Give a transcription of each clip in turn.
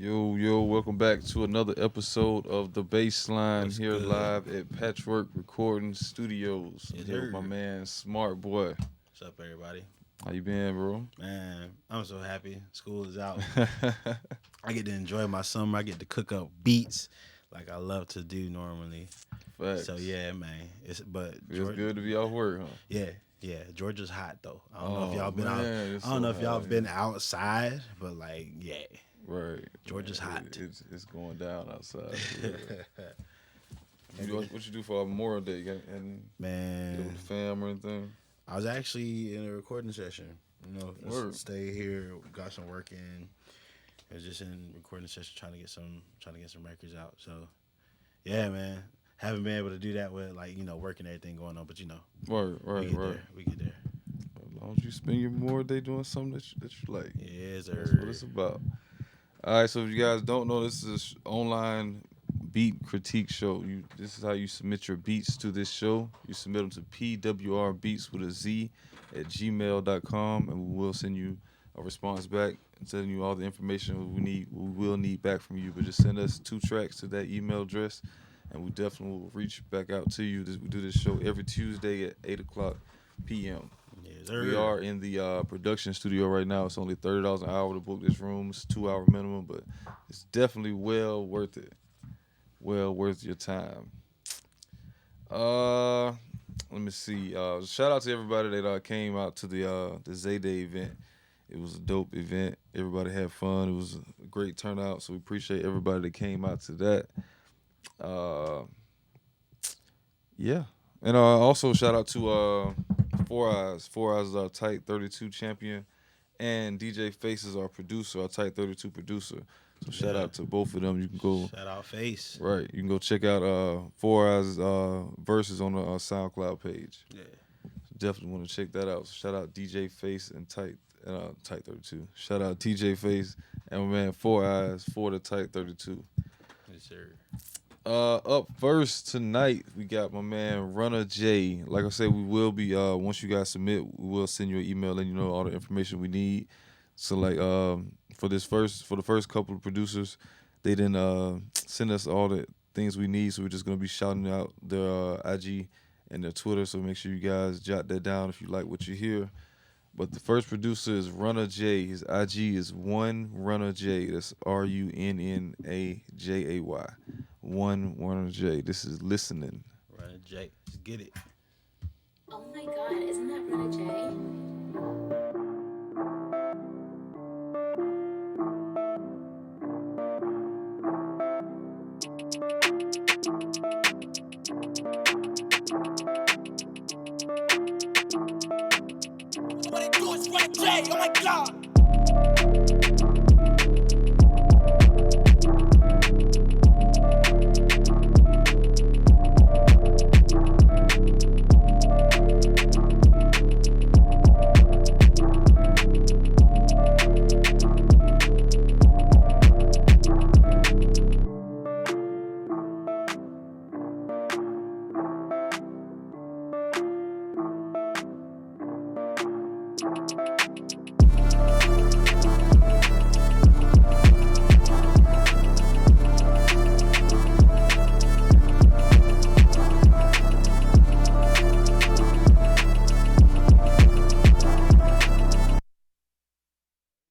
Yo, welcome back to another episode of the Bassline What's here good? live at Patchwerk Recording Studios. Yes, Here with sir. my man, Smart Boy. What's up, everybody? How you been, bro? Man, I'm so happy. School is out. I get to enjoy my summer. I get to cook up beats like I love to do normally. Facts. So yeah, man. It's good to be off work, huh? Yeah. Georgia's hot though. I don't know if y'all been man, out. it's I don't so know if y'all hot, been outside, but like, yeah. Right. Georgia's hot. It's going down outside. What you do for Memorial Day? And Man, with the fam or anything? I was actually in a recording session. You know, Word. stay here, got some work in. I was just in recording session trying to get some records out. So yeah, man. Haven't been able to do that with work and everything going on, but Right. We get there. As long as you spend your Memorial Day doing something that you like. Yes, sir. That's what it's about. All right, so if you guys don't know, this is an online beat critique show. This is how you submit your beats to this show. You submit them to PWRbeats with a Z at gmail.com, and we will send you a response back and send you all the information we will need back from you. But just send us 2 tracks to that email address, and we definitely will reach back out to you. We do this show every Tuesday at 8 o'clock p.m. Yes, sir. We are in the production studio right now. It's only $30 an hour to book this room. It's 2-hour minimum, but it's definitely well worth it. Well worth your time. Let me see. Shout out to everybody that came out to the Zay Day event. It was a dope event. Everybody had fun. It was a great turnout, so we appreciate everybody that came out to that. Yeah. And also shout out to Four Eyes. Four Eyes is our Tight 32 champion, and DJ Face is our producer, our Tight 32 producer. So shout out to both of them. You can go Shout out Face. right. You can go check out Four Eyes verses on the SoundCloud page. Yeah. Definitely want to check that out. So shout out DJ Face and Tight 32. Shout out TJ Face and my man Four Eyes for the Tight 32. Yes, sir. Up first tonight, we got my man Runna Jay. Like I said, we will be once you guys submit, we will send you an email letting you know all the information we need. So like for the first couple of producers, they didn't send us all the things we need. So we're just gonna be shouting out their IG and their Twitter. So make sure you guys jot that down if you like what you hear. But the first producer is Runna Jay. His IG is Runna Jay. That's RUNNAJAY. Runna Jay. This is listening. Runna Jay. Let's get it. Oh my god, isn't that Runna Jay? What it do is Runna Jay, oh my god.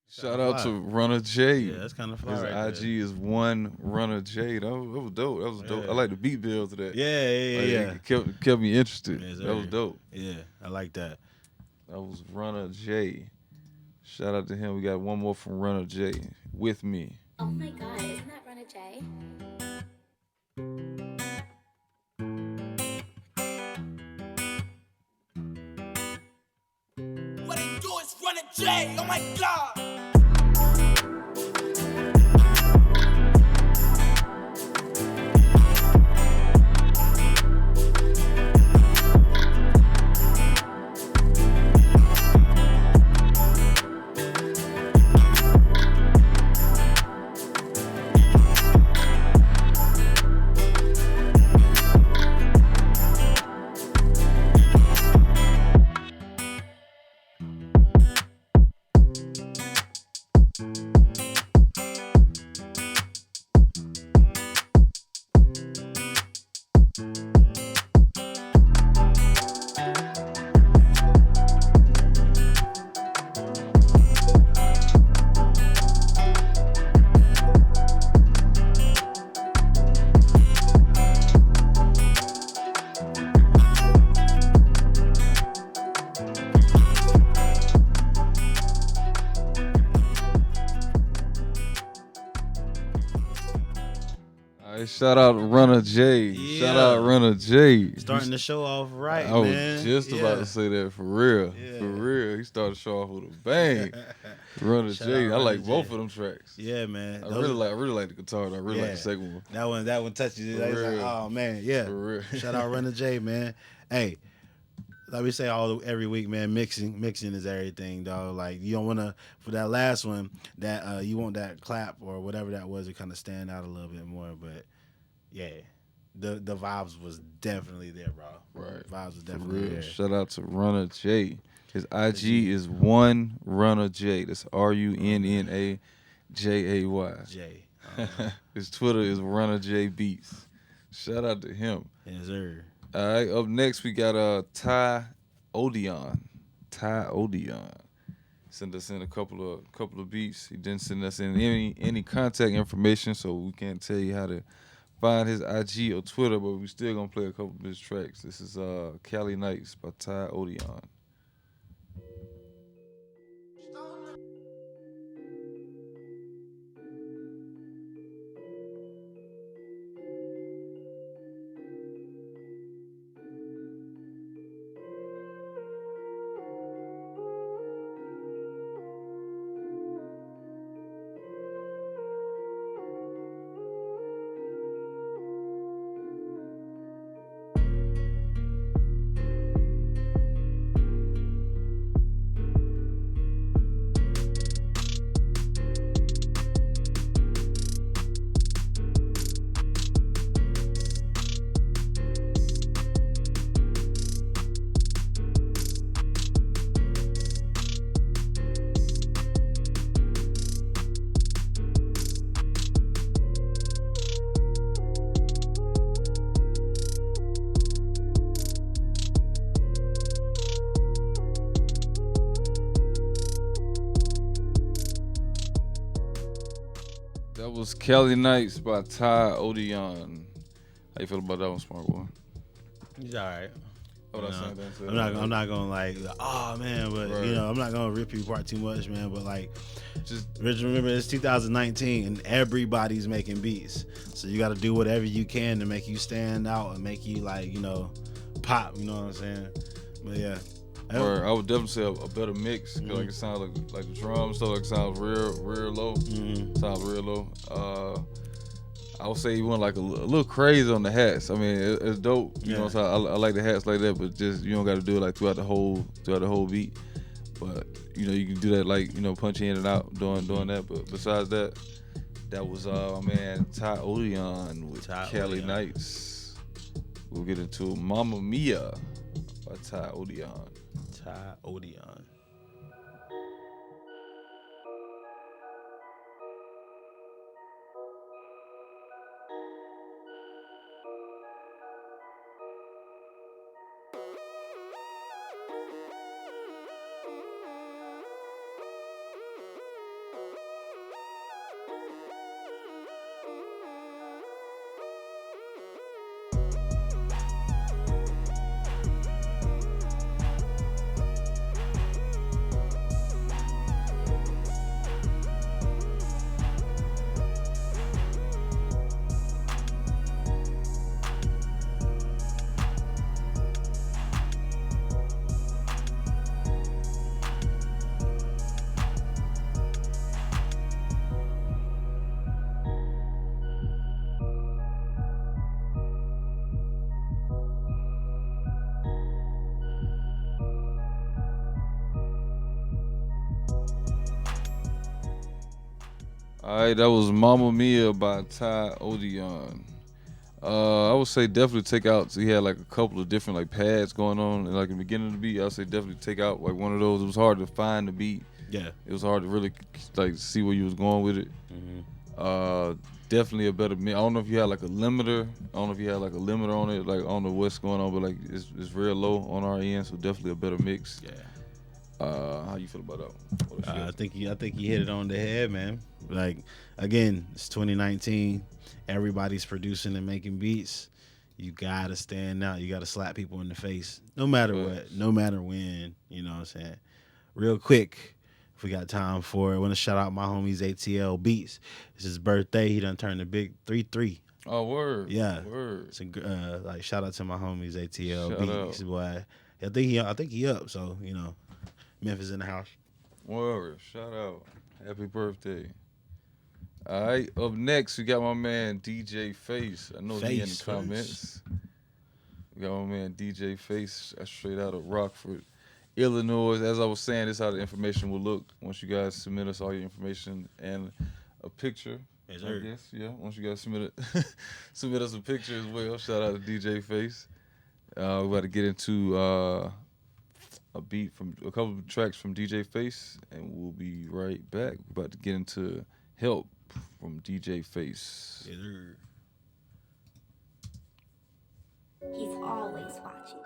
Shout out to Runna Jay. Yeah, that's kind of fly His right IG there. is Runna Jay. That was dope. That was dope. Yeah. I like the beat build to that. Yeah. It kept me interested. Yes, that was sir. dope. Yeah, I like that. That was Runna Jay. Shout out to him. We got one more from Runna Jay. With me. Oh my god, isn't that Runna Jay? What it do is Runna Jay, oh my god. All right, shout out Runna Jay. Yeah. Shout out Runna Jay. Starting the show off right, I was man. just about to say that for real. Yeah. For real. He started the show off with a bang. Runna Shout Jay. out I like Runna both Jay. of them tracks. Yeah, man. I really like the guitar. I really like the second one. That one touches you. Like, real. oh man, yeah. For real. Shout out Runna Jay, man. Hey, like we say every week, man. Mixing is everything, dog. Like you don't want to for that last one that you want that clap or whatever that was to kind of stand out a little bit more. But yeah, the vibes was definitely there, bro. Right. Vibes was For definitely real. there. Shout out to Runna Jay. His IG is one Runna Jay. That's RUNNAJAY. Jay. His Twitter is Runna Jay Beats. Shout out to him. Yes, sir. All right, up next we got Tai Odion. Tai Odion sent us in a couple of beats. He didn't send us in any contact information, so we can't tell you how to find his IG or Twitter, but we still gonna play a couple of his tracks. This is Cali Nights by Tai Odion. That was Cali Nights by Tai Odion. How you feel about that one, smart boy? He's all right. Oh, that's not I'm not gonna like, oh man, but Right. you know, I'm not gonna rip you apart too much, man. But like, just remember it's 2019 and everybody's making beats, so you got to do whatever you can to make you stand out and make you like, you know, pop. You know what I'm saying? But yeah, or I would definitely say a better mix. 'Cause like it sounds like the drums, so like it sounds real low. Sounds real low. I would say you went like a little crazy on the hats. I mean, it's dope. You know, so I like the hats like that, but just you don't got to do it like throughout the whole beat. But you know, you can do that like, you know, punch in and out doing that. But besides that, that was my man Tai Odion with Cali Nights. We'll get into Mamma Mia by Tai Odion. Tai Odion. All right, that was Mamma Mia by Tai Odion. I would say definitely take out. So he had like a couple of different like pads going on, and like in the beginning of the beat, I'd say definitely take out like one of those. It was hard to find the beat. Yeah, it was hard to really like see where you was going with it. Definitely a better mix. I don't know if you had like a limiter. I don't know if you had like a limiter on it. Like I don't know what's going on, but like it's real low on our end, so definitely a better mix. yeah. How you feel about that one? I think you hit it on the head, man. Like again, it's 2019. Everybody's producing and making beats. You gotta stand out. You gotta slap people in the face, no matter what, no matter when. You know what I'm saying? Real quick, if we got time for it, I want to shout out my homie XayTLBeats. It's his birthday. He done turned a big 33. Oh, word. Yeah. Word. So, like shout out to my homies Shout out. XayTLBeats, boy. I think he up. So you know, Memphis in the house. Word. Shout out. Happy birthday. All right. Up next, we got my man DJ Face. I know he in the Face comments. We got my man DJ Face. That's straight out of Rockford, Illinois. As I was saying, this is how the information will look once you guys submit us all your information and a picture. Yes, I sir. guess, yeah. Once you guys submit us a picture as well. Shout out to DJ Face. We're about to get into a couple of tracks from DJ Face, and we'll be right back. We're about to get into Help from DJ Face. Yes, sir. He's always watching.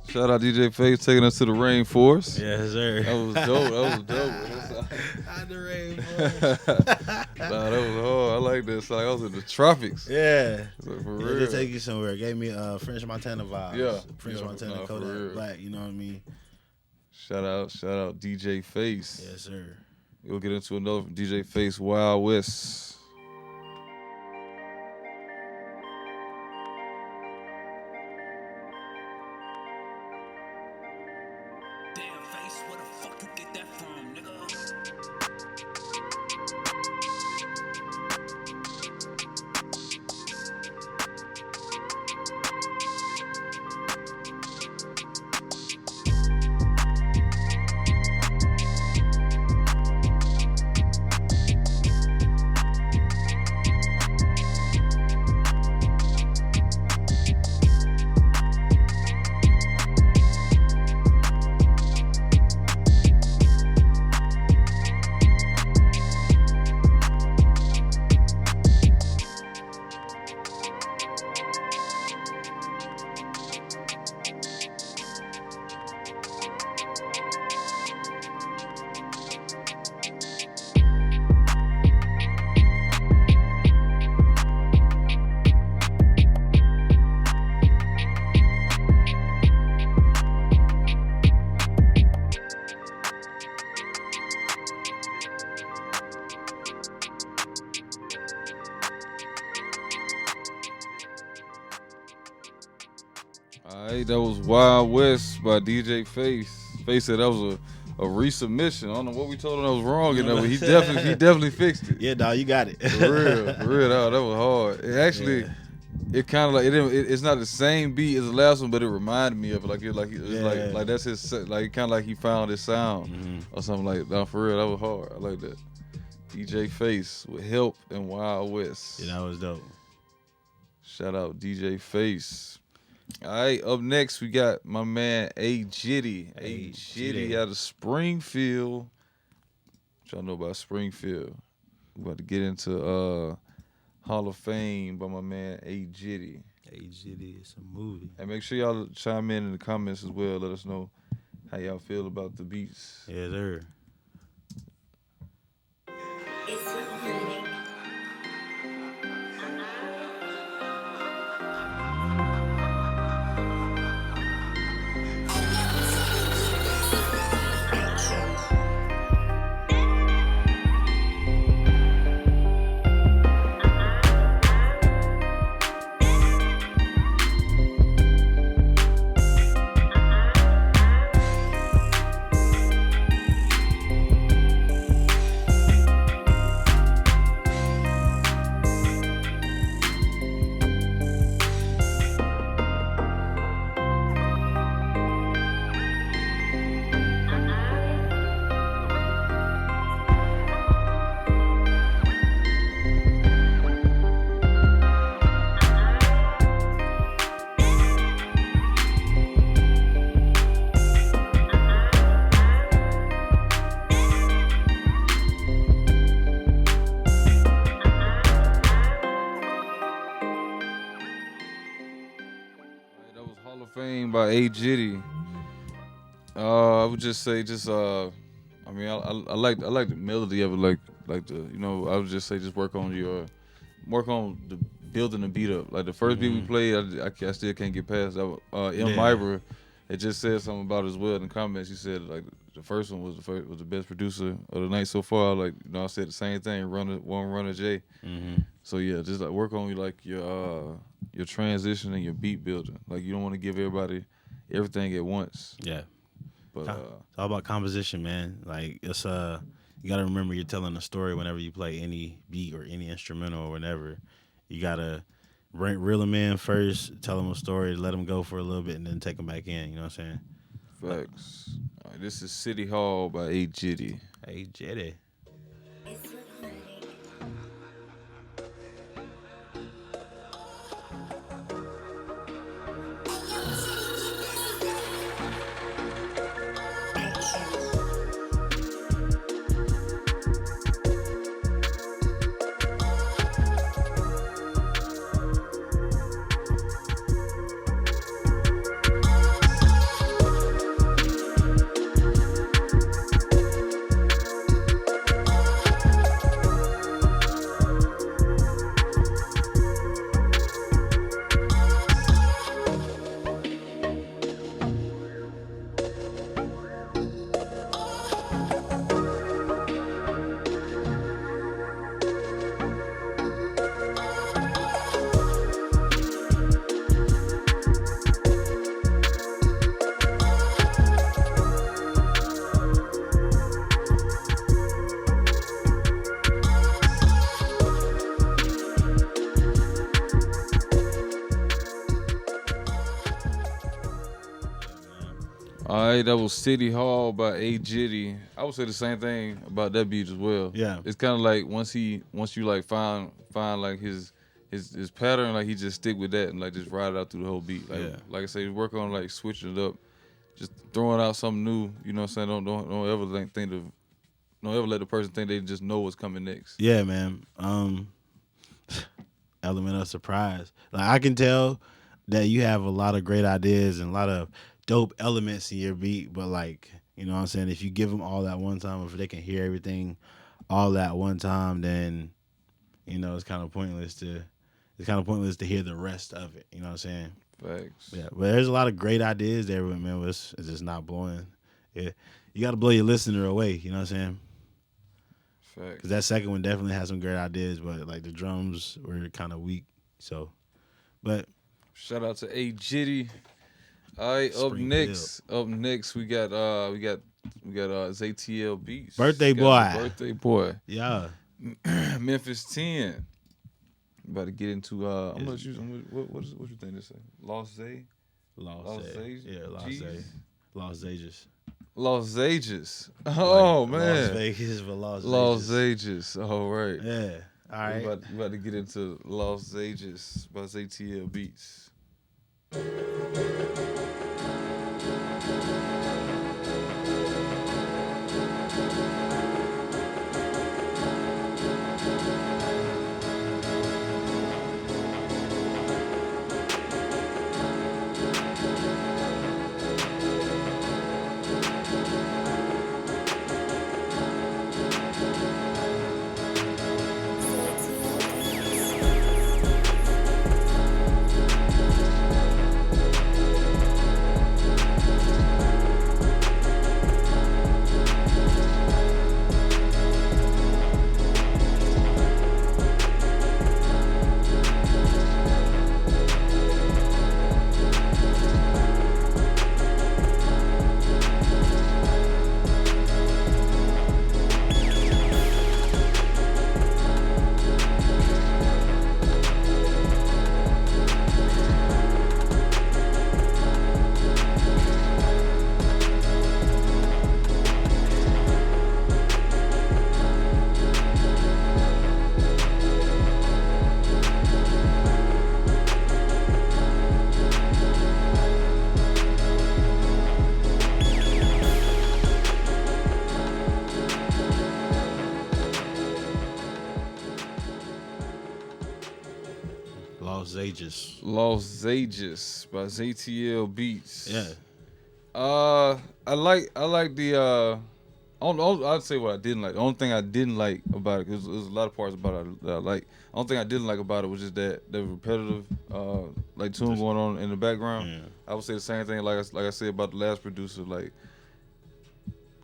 Shout out DJ Face taking us to the rainforest. Yes, sir. That was dope. That was dope. Out the rain, Nah, that was hard. I like that. It's like I was in the tropics. Yeah. So for Yeah, real. they take you somewhere. Gave me French Montana vibes. Yeah. French Yeah, Montana, nah, for Kodak real. Black. You know what I mean? Shout out DJ Face. Yes, sir. We'll get into another from DJ Face, Wild West. Damn face, where the fuck you get that from, nigga? Alright, that was Wild West by DJ Face. Face said that was a resubmission. I don't know what we told him that was wrong in there, but he definitely fixed it. Yeah, dog, you got it. For real, that was hard. It actually, Yeah. it kind of like it's not the same beat as the last one, but it reminded me of it. Yeah. Like that's his like kind of like he found his sound Mhm. or something like that. No, for real, that was hard. I like that. DJ Face with Help and Wild West. Yeah, that was dope. Shout out DJ Face. All right, up next we got my man Jitty. Jitty out of Springfield. What y'all know about Springfield? We about to get into Hall of Fame by my man Jitty. Jitty, it's a movie. And make sure y'all chime in the comments as well. Let us know how y'all feel about the beats. Yes, sir. It's happening. Fame by A Jitty. I would just say I like the melody of it, like the I would just say just work on the building the beat up. Like the first beat we played, I still can't get past that. Ibra, it just said something about it as well in the comments. He said like the first one was the best producer of the night so far. Like I said the same thing. Runna Jay. So yeah, just like work on your transition and your beat building. Like you don't want to give everybody everything at once. Yeah. But It's all about composition, man. Like it's you gotta remember you're telling a story whenever you play any beat or any instrumental or whatever. You gotta reel them in first, tell them a story, let them go for a little bit, and then take them back in. You know what I'm saying? Facts. All right, this is City Hall by A Jitty. Hey, Jitty. All right, that was City Hall by A Jitty. I would say the same thing about that beat as well. Yeah. It's kind of like once you like find like his pattern, like he just stick with that and like just ride it out through the whole beat. Like, like I say, work on like switching it up, just throwing out something new. You know what I'm saying? Don't ever don't ever let the person think they just know what's coming next. Yeah, man. Element of surprise. Like I can tell that you have a lot of great ideas and a lot of dope elements in your beat, but like, you know what I'm saying, if you give them all at one time, if they can hear everything all at one time, then it's kind of pointless to hear the rest of it. You know what I'm saying? Facts. Yeah, but there's a lot of great ideas there, but man, it's just not blowing. Yeah, you got to blow your listener away. You know what I'm saying? Facts. Because that second one definitely has some great ideas, but like the drums were kind of weak. So, but shout out to A Jitty. All right, up next we got XayTLBeats. Birthday boy. Yeah. Memphis 10. About to get into what you think this say? Los Zay? Los Angeles. Los Angeles. Oh man. Las Vegas for Los Angeles. All right. Yeah. All right. We about to get into Los Angeles by XayTLBeats. Los Ages. Los Ages by XayTLBeats. Yeah. I like the I'd say what I didn't like. The only thing I didn't like about it, because there's a lot of parts about it that I like. The only thing I didn't like about it was just that the repetitive like tune going on in the background. Yeah. I would say the same thing like I said about the last producer, like,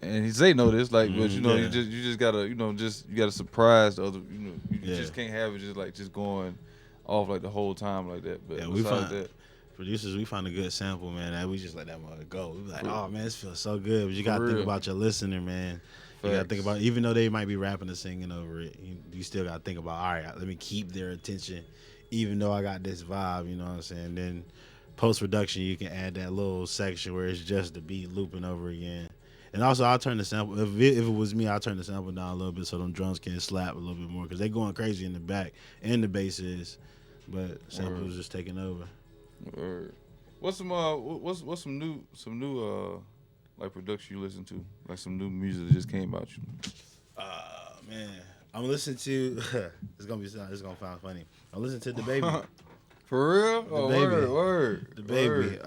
and Zay know this, like, but you know, yeah. you just gotta, you gotta surprise the other, you Yeah. just can't have it just going off like the whole time like that. But Yeah, besides that, producers, we find a good sample, man. And we just let that mother go. We be like, oh man, this feels so good. But you gotta think real. about your listener, man. You gotta think about, even though they might be rapping and singing over it, you still gotta think about, all right, let me keep their attention, even though I got this vibe. You know what I'm saying? Then post production, you can add that little section where it's just the beat looping over again. And also, I'll turn the sample. If it was me, I'll turn the sample down a little bit so them drums can slap a little bit more, because they going crazy in the back and the bass is, but sample was just taking over. What's some new like production you listen to, like some new music that just came out? Man, I'm listening to. It's gonna sound funny. I'm listening to the baby. For real? Oh, Baby. word. The baby.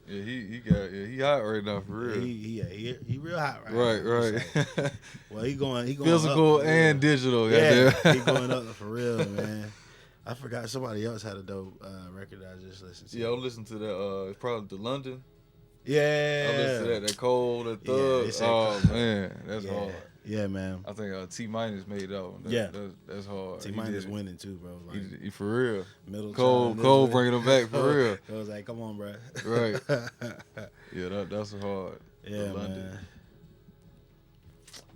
Yeah, he hot right now, for real. He real hot right now. Right. Well, he going Physical up, and digital. Yeah, Goddamn. he going up for real, man. I forgot somebody else had a dope record that I just listened to. Yeah, I'll listen to that. It's probably the London. Yeah. I listen to that. That Cold, that Yeah, Thug. Man, that's yeah. hard. Yeah, man. I think T Minus made that one. That's hard. T Minus winning too, bro. Like, He for real. middle Cole child, bringing him back for real. I was like, come on, bro. Right. Yeah, that's hard. Yeah, London. man.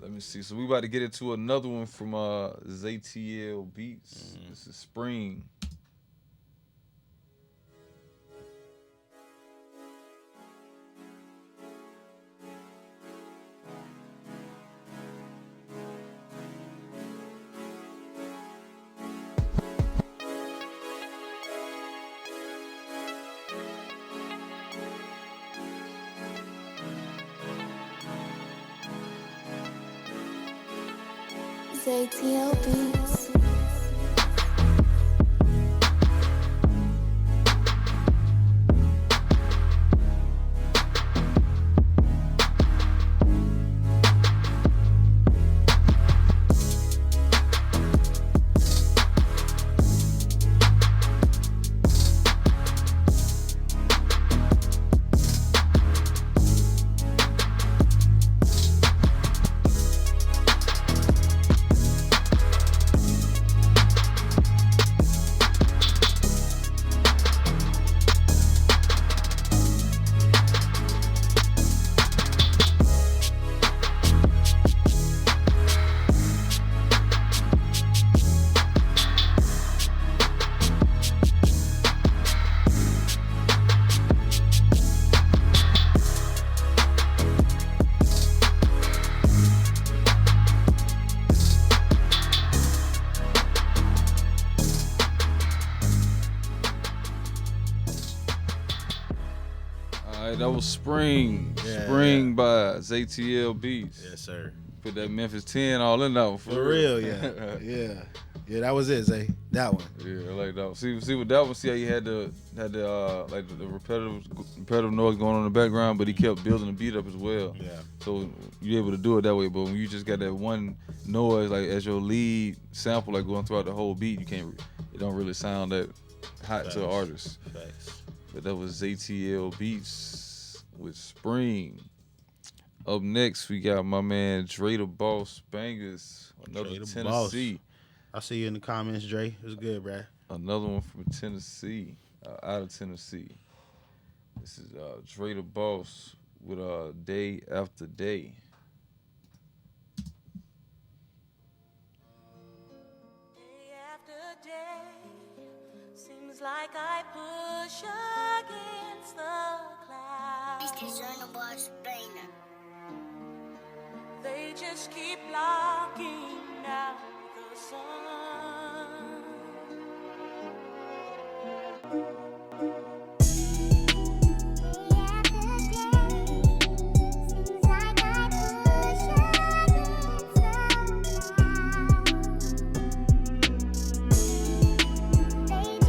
Let me see. So we about to get into another one from XayTLBeats. This is Spring. XayTLBeats. That was Spring. Yeah, Spring by XayTLBeats. Yes, sir. Put that Memphis 10 all in that one. For real, yeah. Yeah, that was it, Zay. That one. Yeah, I like that one. See with that one, see how he had the like the repetitive noise going on in the background, but he kept building the beat up as well. Yeah. So you're able to do it that way. But when you just got that one noise like as your lead sample, like going throughout the whole beat, it don't really sound that hot to an artist. Facts. But that was XayTLBeats with Spring. Up next, we got my man Dre Da Boss Bangers, another Dre Da Tennessee. I see you in the comments, Dre. It was good, bruh. Another one from Tennessee, out of Tennessee. This is Dre Da Boss with Day After Day. Day after day, seems like I push against the clouds. This is Runna Boss Bangers. They just keep blocking out the sun. They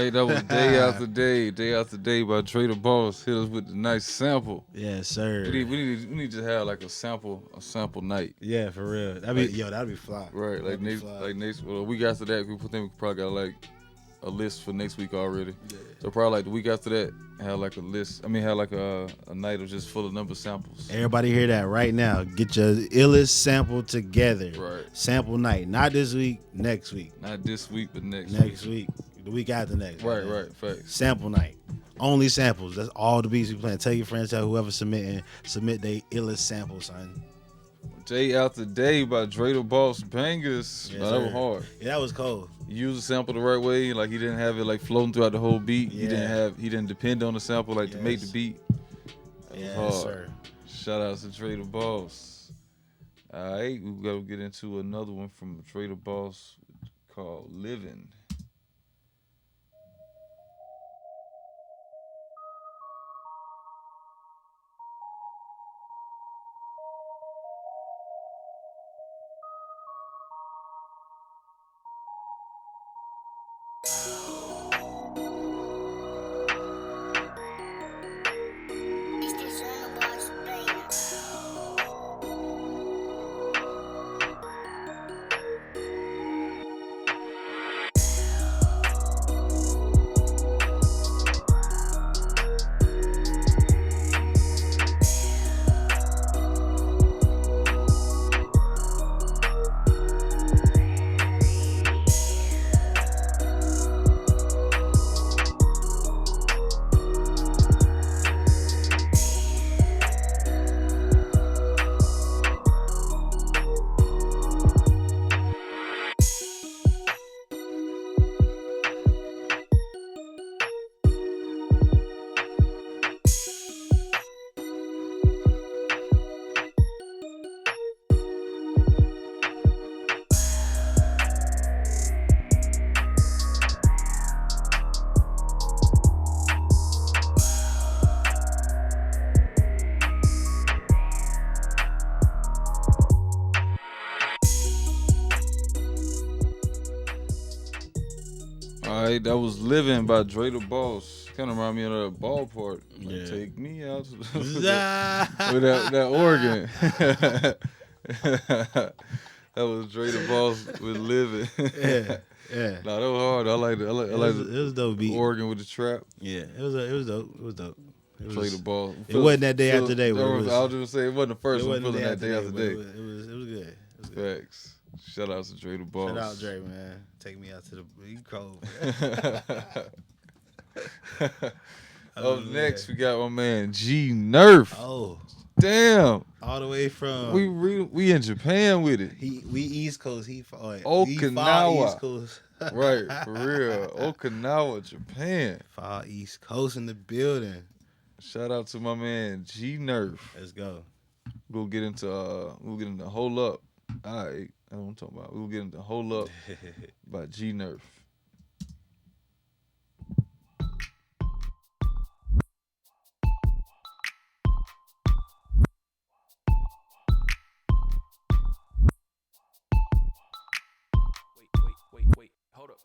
right, that was Day After Day. Day After Day by Dre Da Boss. Hit us with the nice sample. Yes, sir. We need to have like a sample night. Yeah, for real. That'd be fly. Right, like next week after that, we probably got like a list for next week already. Yeah. So probably like the week after that, have like a list. Have like a night of just full of number samples. Everybody hear that right now. Get your illest sample together. Right. Sample night. Not this week, next week. Not this week, but next week. The week after next. Right, facts. Sample night. Only samples. That's all the beats we playing. Tell your friends, tell whoever submit their illest sample, son. Day After Day by Dre Da Boss Bangers. Yes, that was hard. Yeah, that was cold. You used the sample the right way, like he didn't have it like floating throughout the whole beat. Yeah. He didn't depend on the sample like to make the beat. That was hard. Sir. Shout out to Dre Da Boss. All right, we gotta get into another one from Dre Da Boss called Living. It's this Runna Boss Bangers. All right, that was Living by Dre Da Boss. Kind of remind me of that ballpark. Like, Yeah. Take me out to the with Yeah. that organ. That was Dre Da Boss with Living. Yeah. Nah, that was hard. I like It was dope beat. organ with the trap. Yeah, it was dope. It was dope. Dre Da Boss. It wasn't that Day After Day. I was just say it wasn't the first one. Feeling that Day After Day. It was good. It was good. Facts. Shout out to Dre Da Boss. Shout out Dre, man. Take me out to the cold. Up next, we got my man G Nurff. Oh, Damn, all the way from we in Japan with it. we East Coast. He Okinawa. East Coast. Right, for real. Okinawa, Japan. Far East Coast in the building. Shout out to my man G Nurff. Let's go. We'll get into Hold Up. All right, that's what I'm talking about. We'll get into Hold Up by G Nurff. Wait, hold up.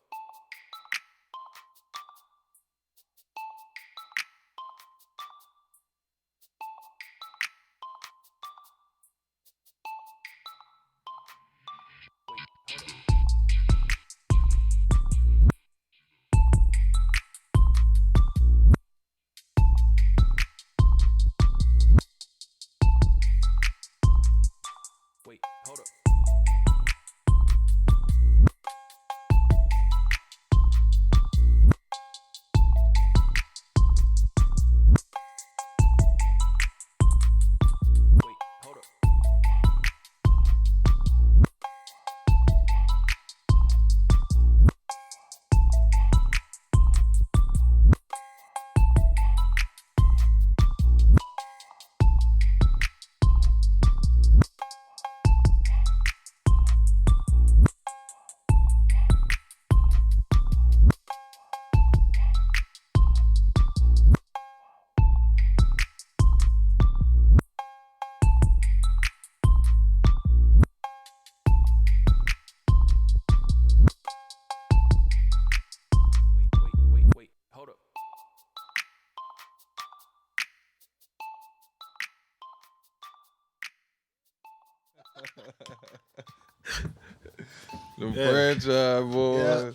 Wait, hold up. Wait, hold up. The franchise boys.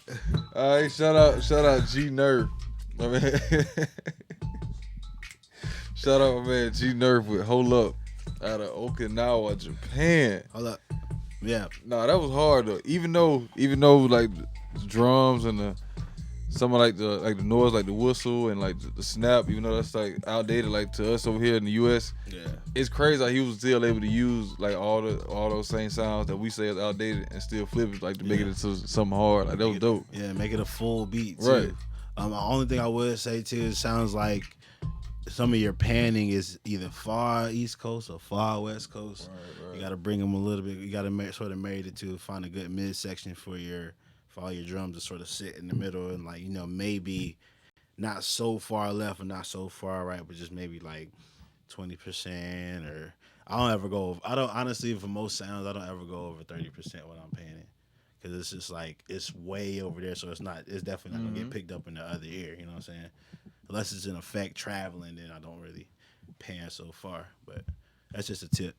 All right, shout out G Nurff. My man. Shout out my man G Nurff with Hold Up out of Okinawa, Japan. Hold up. Yeah. Nah, that was hard though. Even though like the drums and the some of like the noise, like the whistle and like the snap, even though that's like outdated, like to us over here in the US, it's crazy how he was still able to use like all those same sounds that we say is outdated and still flip it like to make it into something hard. Like that was dope. Yeah, make it a full beat too. Right. The only thing I would say too, it sounds like some of your panning is either far East Coast or far West Coast. Right. You got to bring them a little bit. You got to sort of marry it to find a good midsection for all your drums to sort of sit in the middle and like, you know, maybe not so far left or not so far right, but just maybe like 20% or I don't honestly, for most sounds, I don't ever go over 30% when I'm panning. Cause it's just like, it's way over there. So it's definitely not gonna get picked up in the other ear. You know what I'm saying? Unless it's in effect traveling, then I don't really pan so far, but that's just a tip.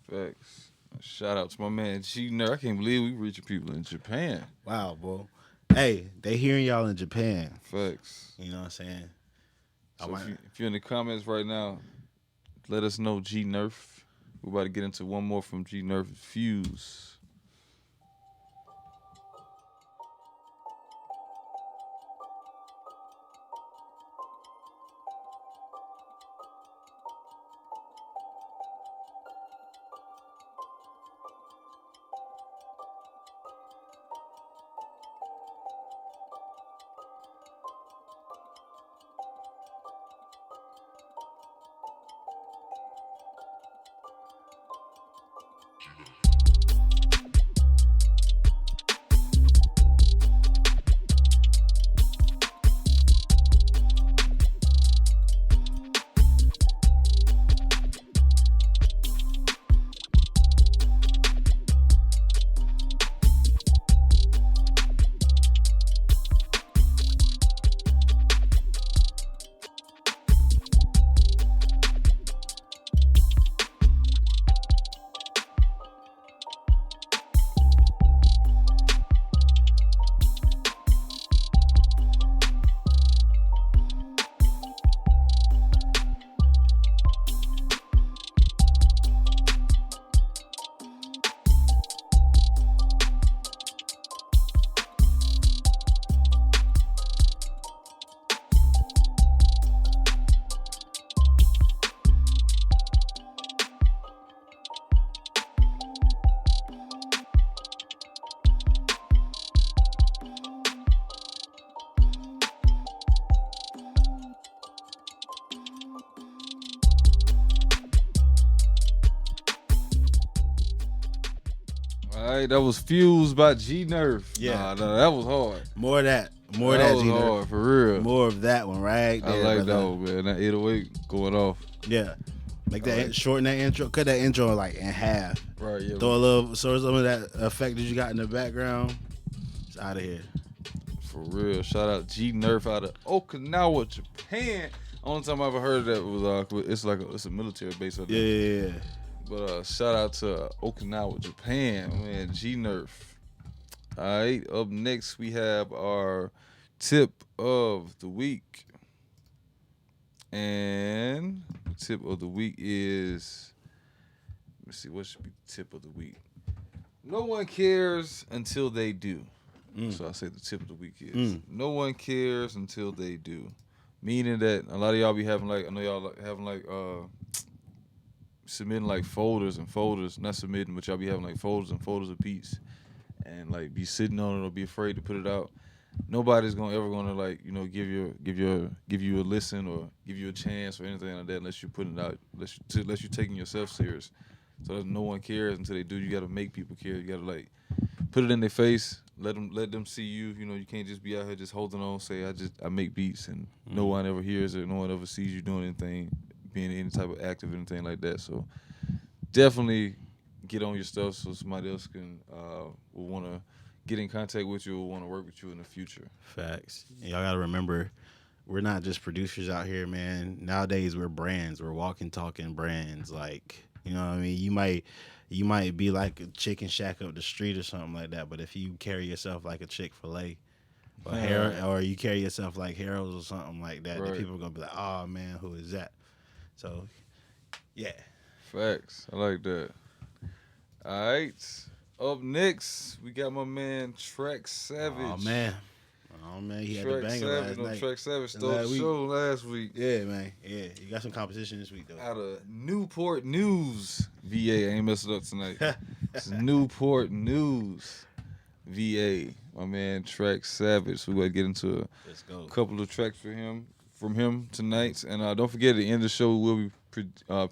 Facts. Shout out to my man G Nurff. I can't believe we reaching people in Japan. Wow, bro. Hey, they hearing y'all in Japan. Facts. You know what I'm saying? So if you're in the comments right now, let us know G Nurff. We're about to get into one more from G Nurff, Fuse. All right, that was Fused by G Nurff. Yeah. Nah, that was hard. More of that. More of that that, was G Nurff. hard, for real. More of that one, right? I like that one, man. That 808 going off. Yeah. Make that shorten that intro. Cut that intro like in half. Right, yeah. Throw a little some of that effect that you got in the background. It's out of here. For real. Shout out G Nurff out of Okinawa, Japan. Only time I ever heard of that was it's a military base up there. Yeah. But shout out to Okinawa, Japan, man. G Nurff. All right. Up next we have our tip of the week. And the tip of the week is, let me see, what should be the tip of the week? No one cares until they do. So I say the tip of the week is no one cares until they do. Meaning that a lot of y'all be having like, I know y'all having like submitting like folders and folders, not submitting, but y'all be having like folders and folders of beats and like be sitting on it or be afraid to put it out. Nobody's ever gonna like, you know, give you a listen or give you a chance or anything like that unless you're putting it out, unless you're taking yourself serious. So no one cares until they do. You gotta make people care. You gotta like put it in their face, let them see you. You know, you can't just be out here just holding on, say I make beats and no one ever hears it, no one ever sees you doing anything, being any type of active, anything like that. So definitely get on your stuff so somebody else can will want to get in contact with you or want to work with you in the future. Facts. Y'all got to remember, we're not just producers out here, man. Nowadays, we're brands. We're walking, talking brands. Like, you know what I mean? You might you might be like a chicken shack up the street or something like that. But if you carry yourself like a Chick-fil-A or you carry yourself like Harold's or something like that, then Right. people are gonna be like, oh man, who is that? So yeah. Facts. I like that. All right. Up next, we got my man Track Savage. Oh man, he had Track the banger Savage. last night. Track Savage stole Last the week. show last week. Yeah, man. Yeah, you got some competition this week though. Out of Newport News, VA. I ain't messing up tonight. It's Newport News, VA. My man Track Savage. So we're gonna get into Let's go. a couple of tracks from him tonight. And don't forget, at the end of the show, we'll be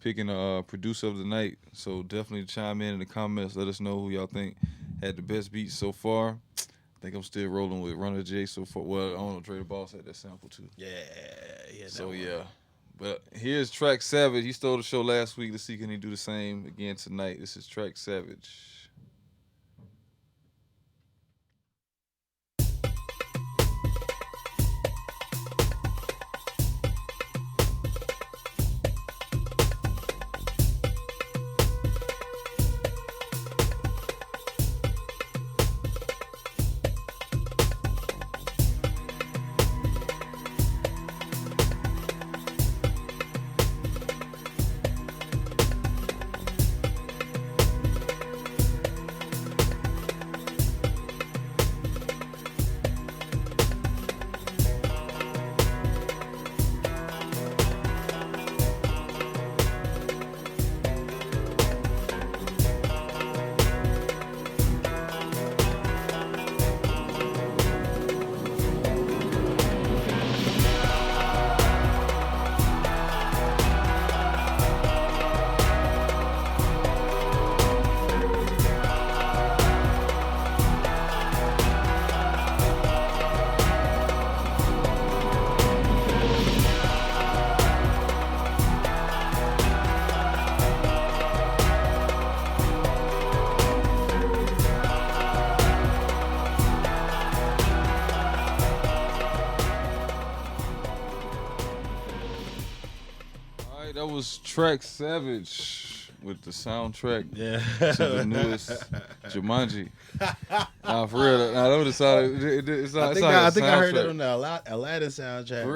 picking a producer of the night. So definitely chime in the comments. Let us know who y'all think had the best beats so far. I think I'm still rolling with Runna Jay so far. Well, I don't know, Dre Da Boss had that sample too. Yeah. So yeah. But here's Track Savage. He stole the show last week. Let's see can he do the same again tonight. This is Track Savage. That was Track Savage with the soundtrack Yeah. to the newest Jumanji. Nah, for real. Nah, that would have sounded. It's not. I think I heard that on the Aladdin soundtrack.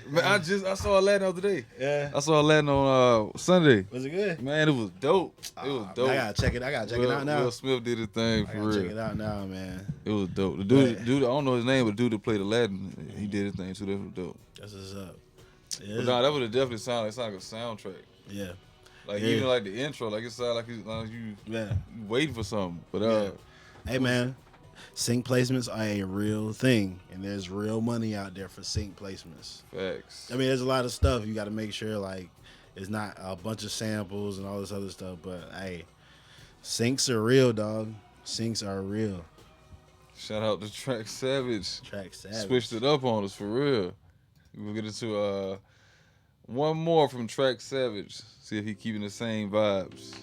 Right? Man, I saw Aladdin the other day. Yeah. I saw Aladdin on Sunday. Was it good? Man, it was dope. It was dope. I gotta check it. I gotta check it out now. Will Smith did his thing I for gotta real. check it out now, man. It was dope. The dude, I don't know his name, but the dude that played Aladdin, he did his thing too. That was dope. That's what's up. But nah, that would have definitely sounded. It sounded like a soundtrack. Yeah. Like Yeah. even like the intro, like it sounded like you Yeah. waiting for something. But Hey man, sync placements are a real thing, and there's real money out there for sync placements. facts. I mean, there's a lot of stuff you got to make sure like it's not a bunch of samples and all this other stuff. But hey, syncs are real, dog. Syncs are real. Shout out to Track Savage. Track Savage. Switched it up on us for real. We'll get into one more from Track Savage. See if he keeping the same vibes.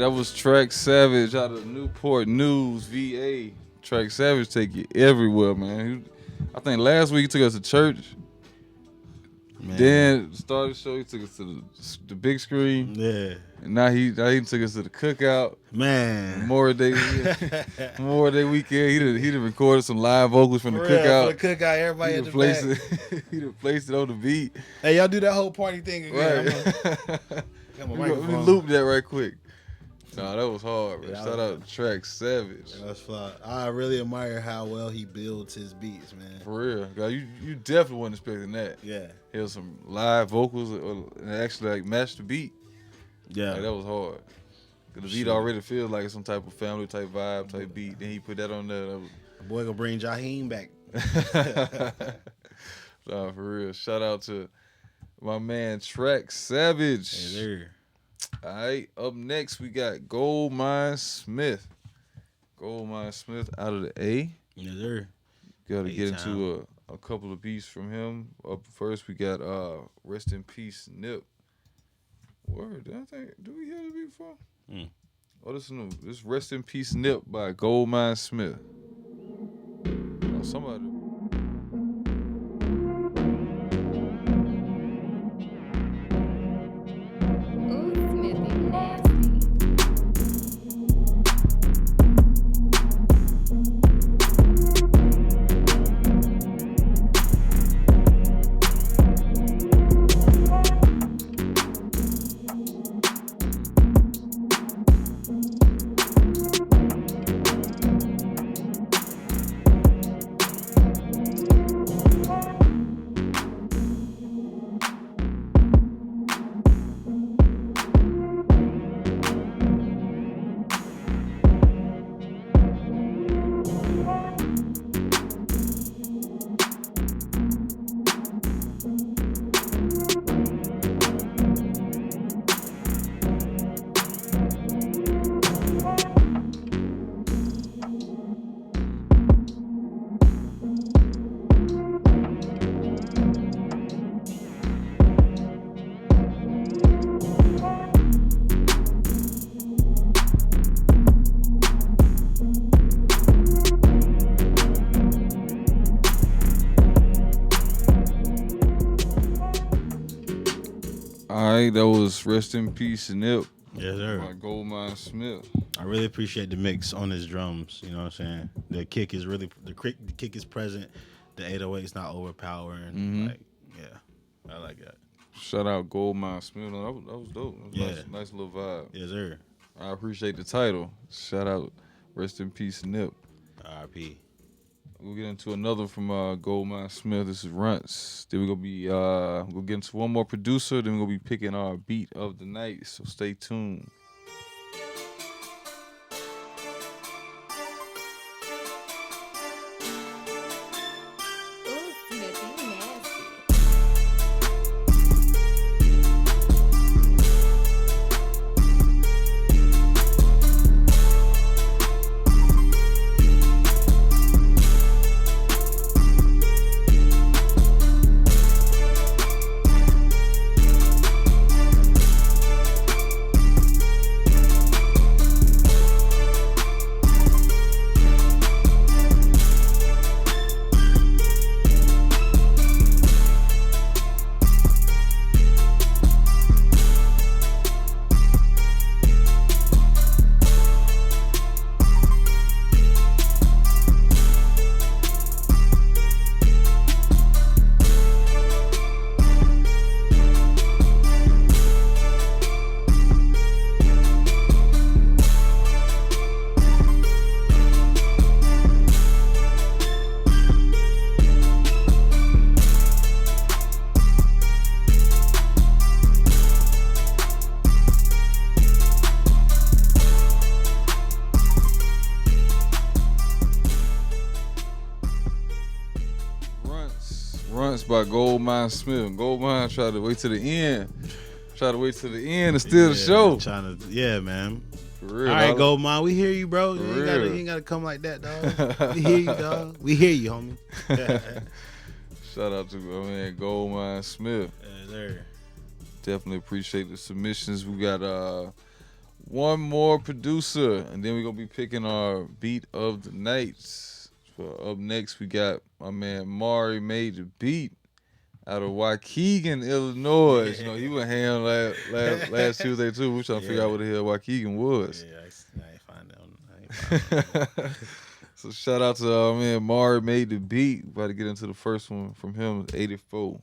that was Track Savage out of Newport News, VA. Track Savage take you everywhere, man. I think last week he took us to church. Man. Then started the show, he took us to the big screen. Yeah. And now he took us to the cookout. Man. Memorial Day weekend. He done recorded some live vocals from the cookout. For the cookout, everybody in the back. He done placed it on the beat. Hey, y'all do that whole party thing again. Right. Got my We microphone. looped that right quick. Nah, that was hard, man. Yeah, Shout out to Track Savage. That's fly. I really admire how well he builds his beats, man. For real. God, you definitely wasn't expecting that. Yeah. He had some live vocals and actually like matched the beat. Yeah. Like, that was hard. Cause the beat already feels like some type of family type vibe type beat. Then he put that on there. The boy gonna bring Jaheim back. Nah, for real. Shout out to my man Track Savage. Hey there. All right, up next we got GoldMindSmith. GoldMindSmith out of the A. Yes, sir. Got to get A-town. into a couple of beats from him. Up first, we got Rest in Peace Nip. Word, do we hear the beat before? Oh, this is new. This Rest in Peace Nip by GoldMindSmith. Oh, somebody. Ooh, Smithy nasty. All right, that was Rest in Peace Nip Yes, sir. by GoldMindSmith. I really appreciate the mix on his drums. You know what I'm saying? The kick is the kick is present. The 808 is not overpowering. Like, yeah, I like that. Shout out GoldMindSmith. That was dope. That was Yeah. nice little vibe. Yes, sir. I appreciate the title. Shout out Rest in Peace Nip. R.I.P. We'll get into another from GoldMindSmith. This is Runts. Then we'll get into one more producer. Then we're gonna be picking our beat of the night. So stay tuned. Ooh, Smithy nasty. Runts by GoldMindSmith. GoldMind tried to wait to the end. To steal the show. Yeah, man. For real. All right, GoldMind, we hear you, bro. For You real. ain't gotta come like that, dog. We hear you, dog. We hear you, homie. Shout out to my man GoldMindSmith. Yeah, there. Definitely appreciate the submissions. We got One more producer, and then we're gonna be picking our beat of the nights. So up next, we got my man MariMadeDaBeat out of Waukegan, Illinois. You know, he went ham last Tuesday too. We was trying to figure out what the hell Waukegan was. Yeah, I ain't find out. So shout out to our man MariMadeDaBeat. About to get into the first one from him, 84.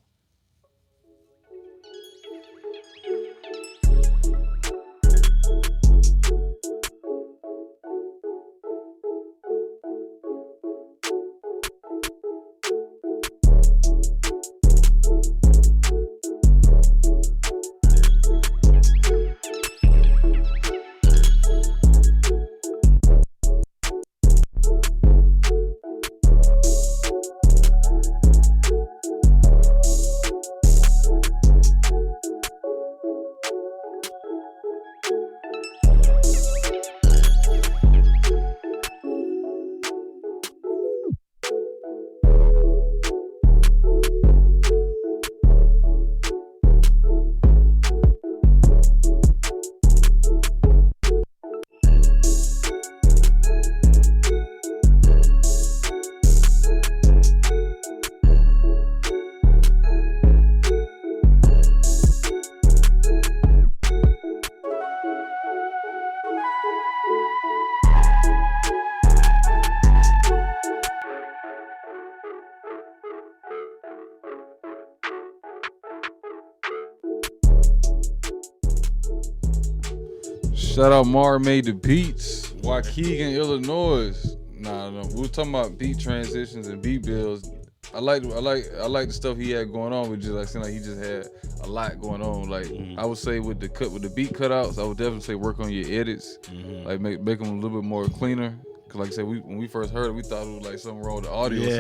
Shout out MariMadeDaBeats, Waukegan, Illinois. Nah, no, we was talking about beat transitions and beat builds. I like the stuff he had going on. With just like seemed like he just had a lot going on. Like I would say with the beat cutouts, I would definitely say work on your edits, like make them a little bit more cleaner. Cause like I said, when we first heard it, we thought it was like something wrong with the audio or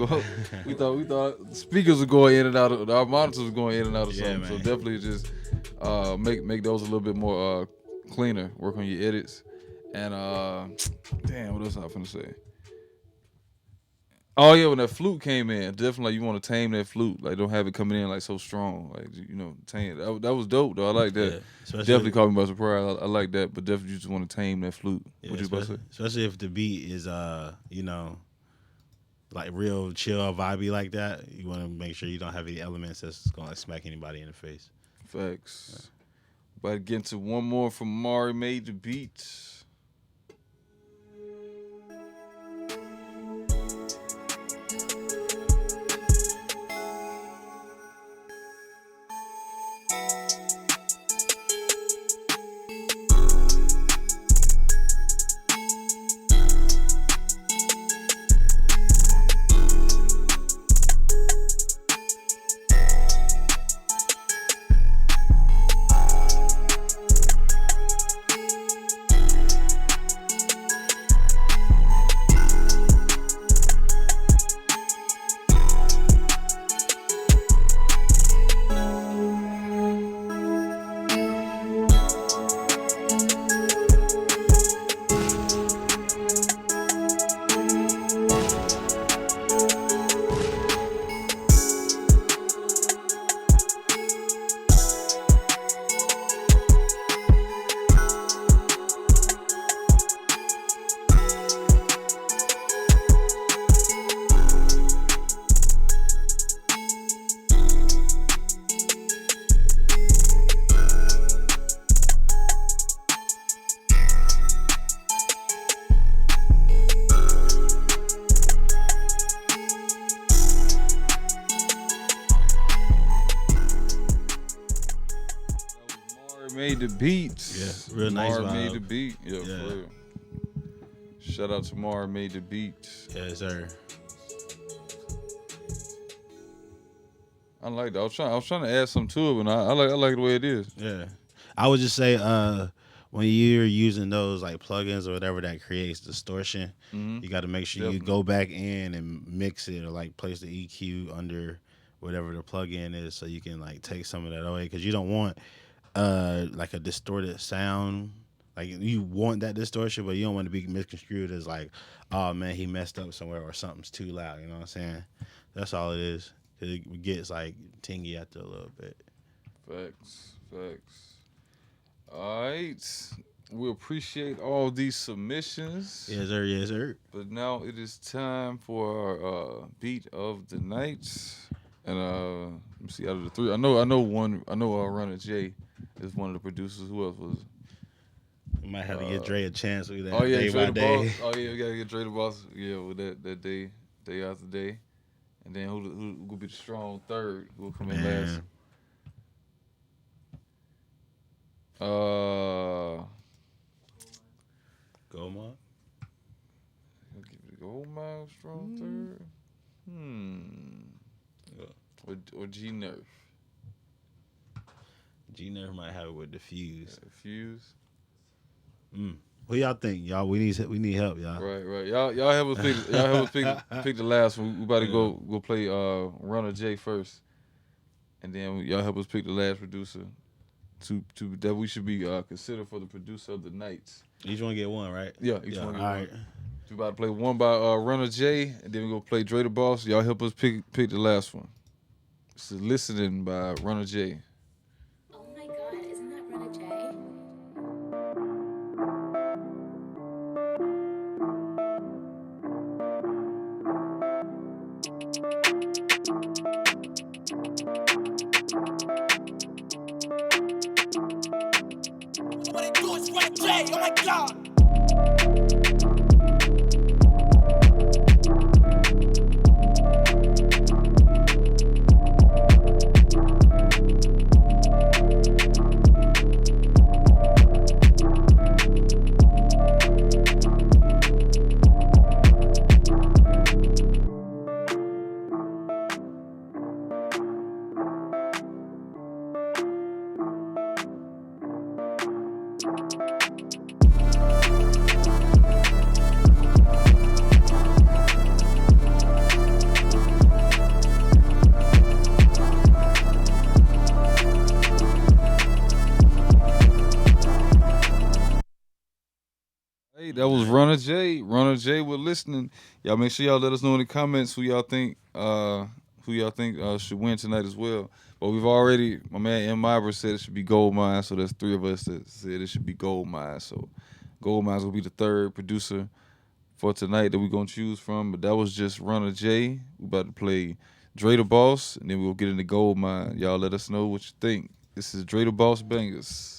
something. We thought speakers were going in and out of our monitors were going in and out of something. So definitely just make those a little bit more cleaner. Work on your edits. And damn, what else I was finna say? Oh yeah, when that flute came in, definitely like you want to tame that flute. Like don't have it coming in like so strong. Like tame that was dope though. I like that. Yeah, definitely caught me by surprise. I like that, but definitely you just want to tame that flute. Yeah, what you about to say? Especially if the beat is like real chill, vibey like that. You want to make sure you don't have any elements that's gonna smack anybody in the face. Facts. About to get into one more from MariMadeDaBeat. MariMadeDaBeat. Yeah, real nice vibe. MariMadeDaBeat. Yeah, for real. Shout out to MariMadeDaBeat. Yes, sir. I like that. I was trying to add something to it, but I like the way it is. Yeah, I would just say when you're using those like plugins or whatever that creates distortion, you got to make sure you go back in and mix it or like place the EQ under whatever the plugin is, so you can like take some of that away, because you don't want like a distorted sound. Like you want that distortion, but you don't want to be misconstrued as like, oh man, he messed up somewhere or something's too loud. You know what I'm saying? That's all it is. It gets like tingy after a little bit. Facts. All right. We appreciate all these submissions. Yes, sir. Yes, sir. But now it is time for our beat of the night. And let me see, out of the three, I know Runna Jay is one of the producers. Who else was it? We might have to give Dre a chance with that Oh yeah, day Dre by Da Boss. day. Oh yeah, we gotta get Dre Da Boss. Yeah, with that day after day. And then who will be the strong third? Who will come in last? Man. Go, Mark. I'll give it a Gold Mile strong third. Or G Nurff. G Nurff might have it with the Fuse. Fuse. What y'all think, y'all? We need help, y'all. Right. Y'all have us pick the last one. We about to go play Runna Jay first, and then y'all help us pick the last producer to that we should be considered for the producer of the nights. Each one get one, right? Yeah, each one get all one. right. We about to play one by Runna Jay, and then we gonna play Dre Da Boss. Y'all help us pick the last one. This is Listening by Runna Jay. Oh my god, isn't that Runna Jay? What it do is Runna Jay, oh my god. Hey, that was Runna Jay. Runna Jay, we're listening. Y'all make sure y'all let us know in the comments who y'all think should win tonight as well. But we've already, my man M. Myber said it should be Gold Mine, so there's three of us that said it should be Gold Mine. So Gold Mines will be the third producer for tonight that we're gonna choose from. But that was just Runna Jay. We about to play Dre Da Boss, and then we'll get into Gold Mine. Y'all let us know what you think. This is Dre Da Boss Bangers.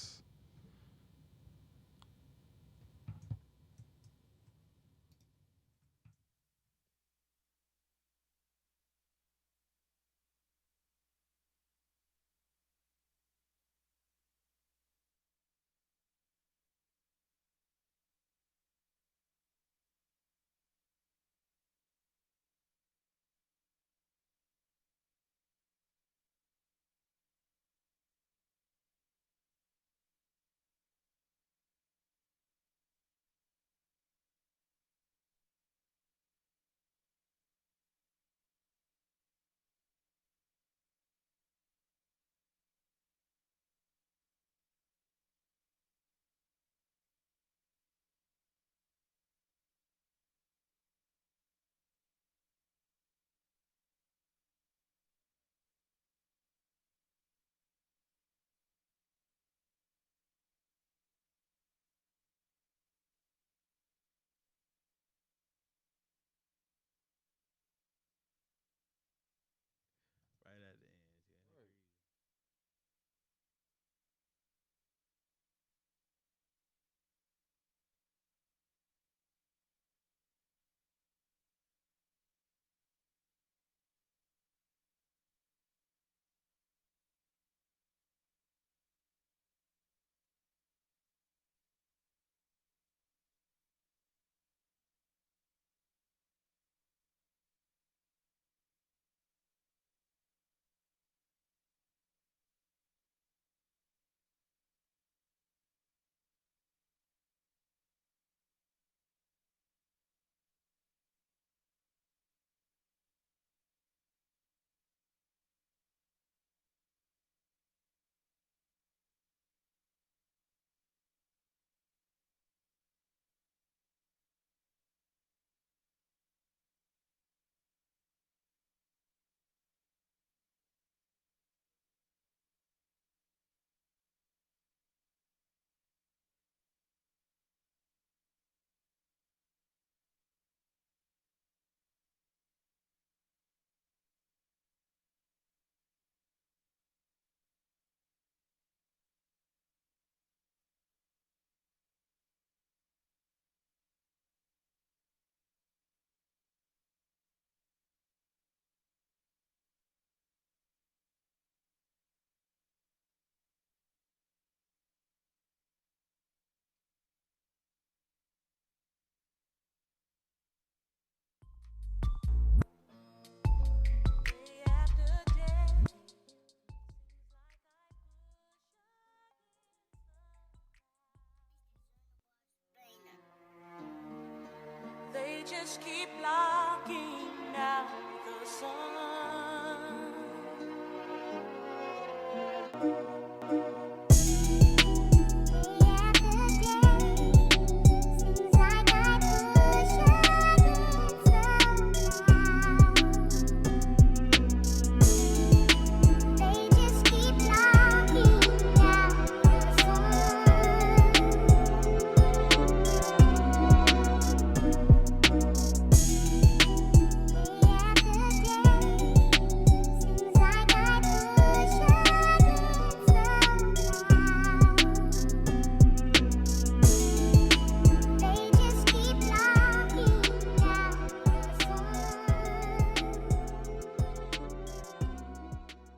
They just keep blocking out the sun.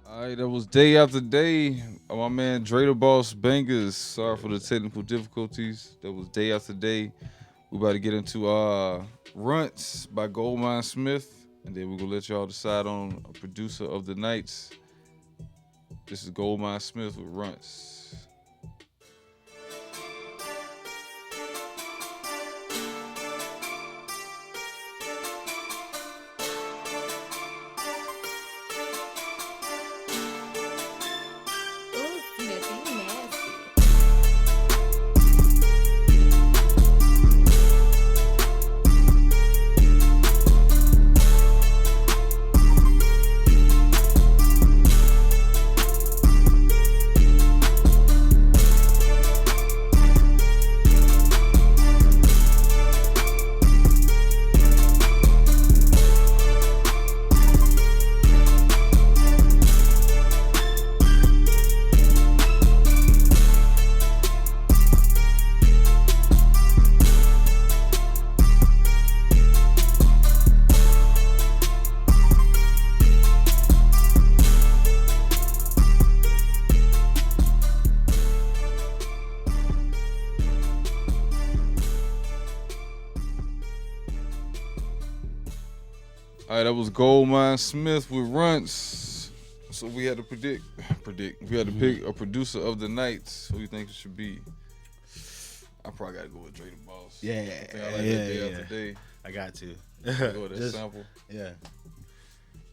All right, that was Day After Day. My man Dre Da Boss Bangers. Sorry for the technical difficulties. That was Day After Day. We about to get into Runts by GoldMindSmith, and then we're gonna let y'all decide on a producer of the nights. This is GoldMindSmith with Runts. Ooh, Smithy nasty. All right, that was GoldMindSmith with Runts. So we had to predict. We had to pick a producer of the night. Who you think it should be? I probably got to go with Dre Da Boss. Yeah, I think I like yeah, that Day yeah. After Day. I got to. Go with that Just- sample. Yeah.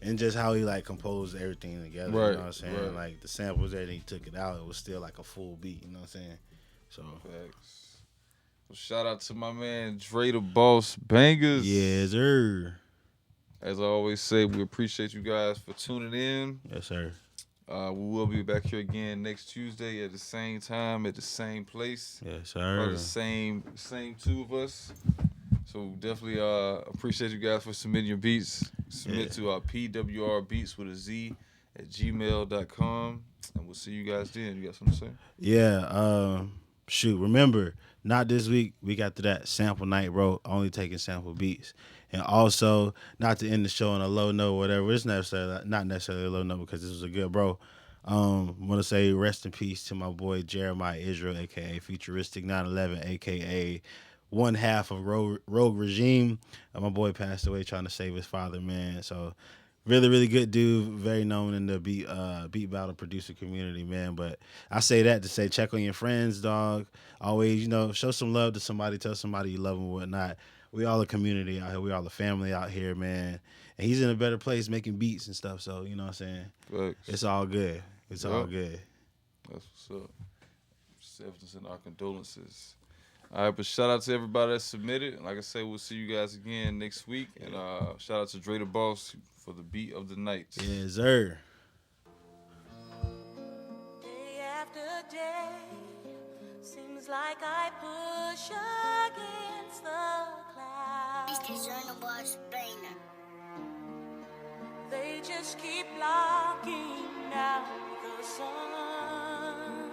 And just how he like composed everything together. Right, You know what I'm saying? right. Like the samples, everything he took it out, it was still like a full beat, you know what I'm saying? So Facts. So shout out to my man Dre Da Boss Bangers. yes, sir. As I always say, we appreciate you guys for tuning in. Yes, sir. We will be back here again next Tuesday at the same time, at the same place. Yes, Probably sir. the same two of us. So definitely appreciate you guys for submitting your beats. Submit to PWRbeats with a Z at gmail.com. And we'll see you guys then. You got something to say? Yeah, shoot. Remember, not this week. We got to that sample night, bro. Only taking sample beats. And also, not to end the show on a low note, whatever. It's not necessarily a low note because this was a good bro. Want to say rest in peace to my boy Jeremiah Israel, aka Futuristic 911, aka one half of Rogue Regime. My boy passed away trying to save his father, man. So really, really good dude. Very known in the beat battle producer community, man. But I say that to say check on your friends, dog. Always, show some love to somebody. Tell somebody you love them, whatnot. We all a community out here. We all a family out here, man. And he's in a better place making beats and stuff. So, you know what I'm saying? Facts. It's all good. It's all Yup. good. That's what's up. Just send our condolences. All right, but shout out to everybody that submitted. And like I say, we'll see you guys again next week. And shout out to Dre Da Boss for the beat of the night. Yes, sir. Day after day, seems like I push against the clouds. Mr. Runna Boss Bangers. They just keep blocking out the sun.